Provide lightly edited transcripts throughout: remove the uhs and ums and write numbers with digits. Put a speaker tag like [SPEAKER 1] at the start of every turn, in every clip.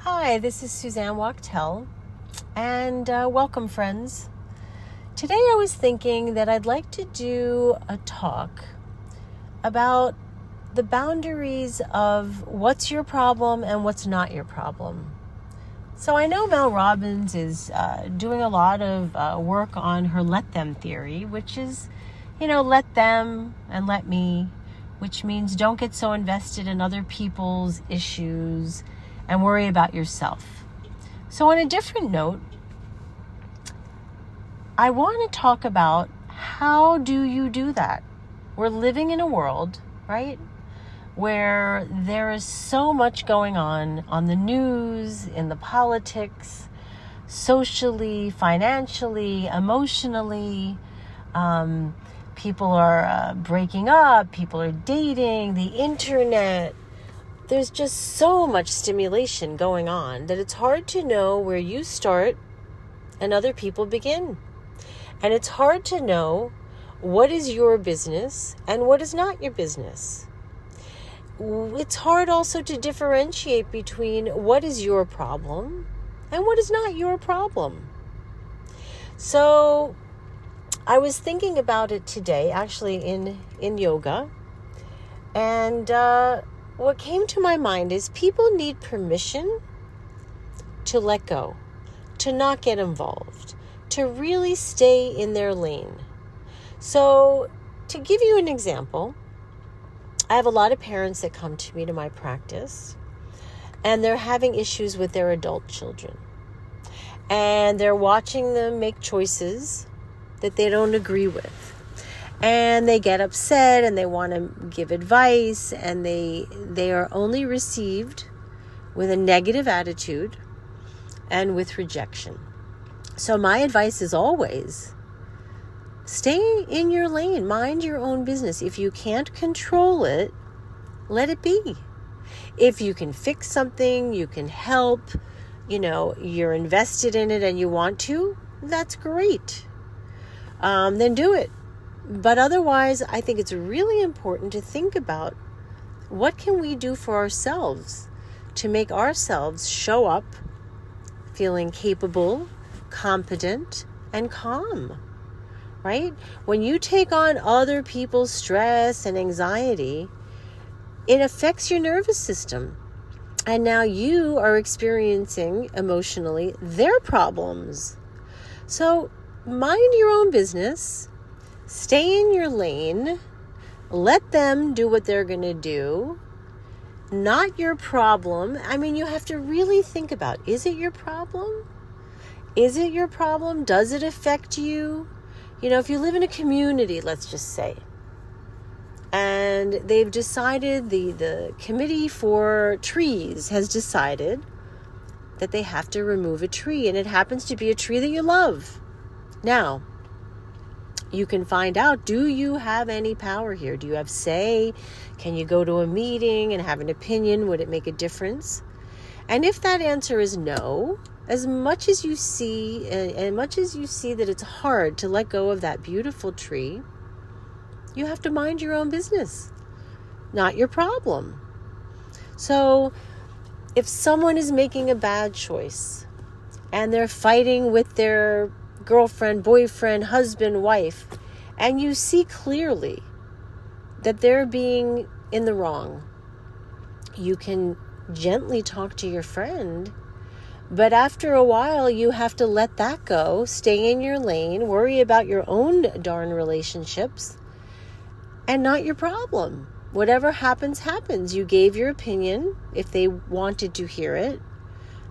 [SPEAKER 1] Hi, this is Suzanne Wachtel, and welcome, friends. Today I was thinking that I'd like to do a talk about the boundaries of what's your problem and what's not your problem. So I know Mel Robbins is doing a lot of work on her let them theory, which is, let them and let me, which means don't get so invested in other people's issues and worry about yourself. So on a different note, I want to talk about how do you do that? We're living in a world, right, where there is so much going on the news, in the politics, socially, financially, emotionally. People are breaking up, people are dating, the internet. There's just so much stimulation going on that it's hard to know where you start and other people begin. And it's hard to know what is your business and what is not your business. It's hard also to differentiate between what is your problem and what is not your problem. So I was thinking about it today, actually in yoga, and what came to my mind is people need permission to let go, to not get involved, to really stay in their lane. So to give you an example, I have a lot of parents that come to me to my practice, and they're having issues with their adult children. And they're watching them make choices that they don't agree with. And they get upset and they want to give advice, and they are only received with a negative attitude and with rejection. So my advice is always stay in your lane, mind your own business. If you can't control it, let it be. If you can fix something, you can help, you're invested in it and you want to, that's great. Then do it. But otherwise, I think it's really important to think about what can we do for ourselves to make ourselves show up feeling capable, competent, and calm, right? When you take on other people's stress and anxiety, it affects your nervous system. And now you are experiencing emotionally their problems. So mind your own business. Stay in your lane. Let them do what they're going to do. Not your problem. I mean, you have to really think about, is it your problem? Is it your problem? Does it affect you? If you live in a community, let's just say, and they've decided, the committee for trees has decided that they have to remove a tree, and it happens to be a tree that you love. Now, you can find out, do you have any power here? Do you have say? Can you go to a meeting and have an opinion? Would it make a difference? And if that answer is no, as much as you see that it's hard to let go of that beautiful tree, you have to mind your own business, not your problem. So if someone is making a bad choice and they're fighting with their girlfriend, boyfriend, husband, wife, and you see clearly that they're being in the wrong, you can gently talk to your friend, but after a while you have to let that go, stay in your lane, worry about your own darn relationships, and not your problem. Whatever happens, happens. You gave your opinion if they wanted to hear it,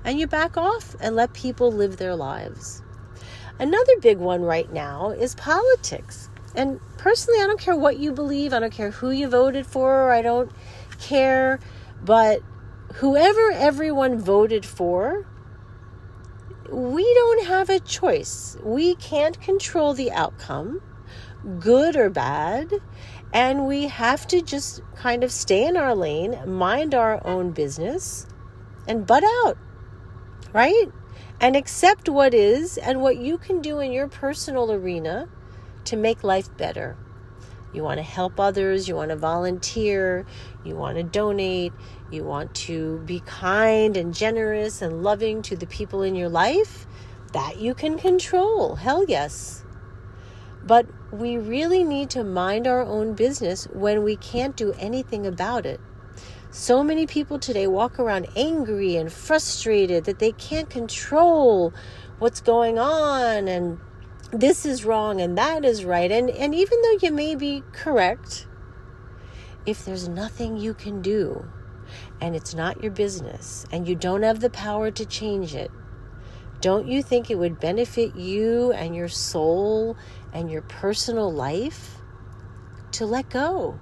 [SPEAKER 1] and you back off and let people live their lives. Another big one right now is politics. And personally, I don't care what you believe. I don't care who you voted for. I don't care. But whoever everyone voted for, we don't have a choice. We can't control the outcome, good or bad. And we have to just kind of stay in our lane, mind our own business, and butt out, right? And accept what is and what you can do in your personal arena to make life better. You want to help others, you want to volunteer, you want to donate, You want to be kind and generous and loving to the people in your life. That you can control. Hell yes. But we really need to mind our own business when we can't do anything about it. So many people today walk around angry and frustrated that they can't control what's going on, and this is wrong and that is right. And even though you may be correct, if there's nothing you can do and it's not your business and you don't have the power to change it, don't you think it would benefit you and your soul and your personal life to let go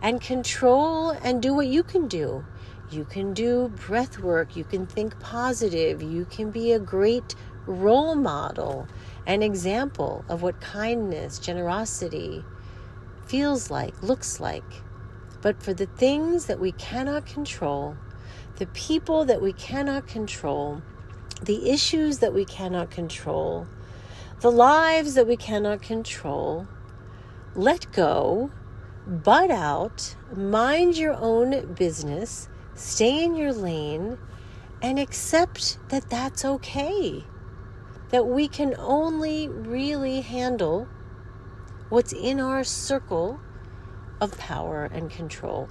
[SPEAKER 1] and control and do what you can do? You can do breath work. You can think positive. You can be a great role model, an example of what kindness, generosity feels like, looks like. But for the things that we cannot control, the people that we cannot control, the issues that we cannot control, the lives that we cannot control, let go, butt out, mind your own business, stay in your lane, and accept that that's okay. That we can only really handle what's in our circle of power and control.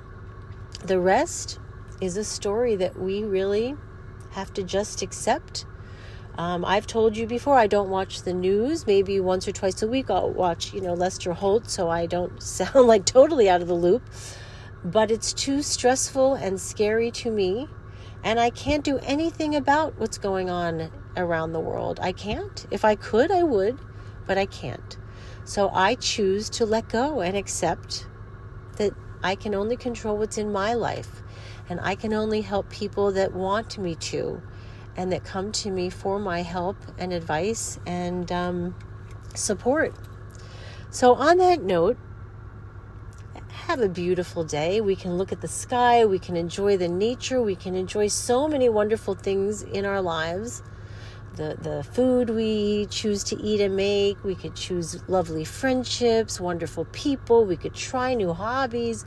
[SPEAKER 1] The rest is a story that we really have to just accept. I've told you before, I don't watch the news. Maybe once or twice a week I'll watch, Lester Holt, so I don't sound like totally out of the loop. But it's too stressful and scary to me, and I can't do anything about what's going on around the world. I can't. If I could, I would, but I can't. So I choose to let go and accept that I can only control what's in my life, and I can only help people that want me to, and that come to me for my help and advice and support. So on that note, have a beautiful day. We can look at the sky, we can enjoy the nature, we can enjoy so many wonderful things in our lives. The food we choose to eat and make, we could choose lovely friendships, wonderful people, we could try new hobbies,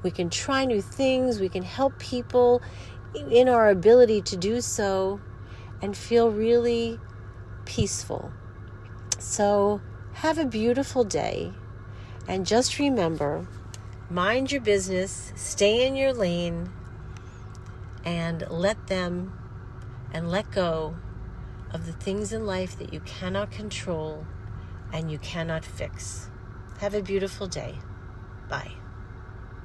[SPEAKER 1] we can try new things, we can help people in our ability to do so and feel really peaceful. So have a beautiful day, and just remember, mind your business, stay in your lane, and let go of the things in life that you cannot control and you cannot fix. Have a beautiful day. Bye.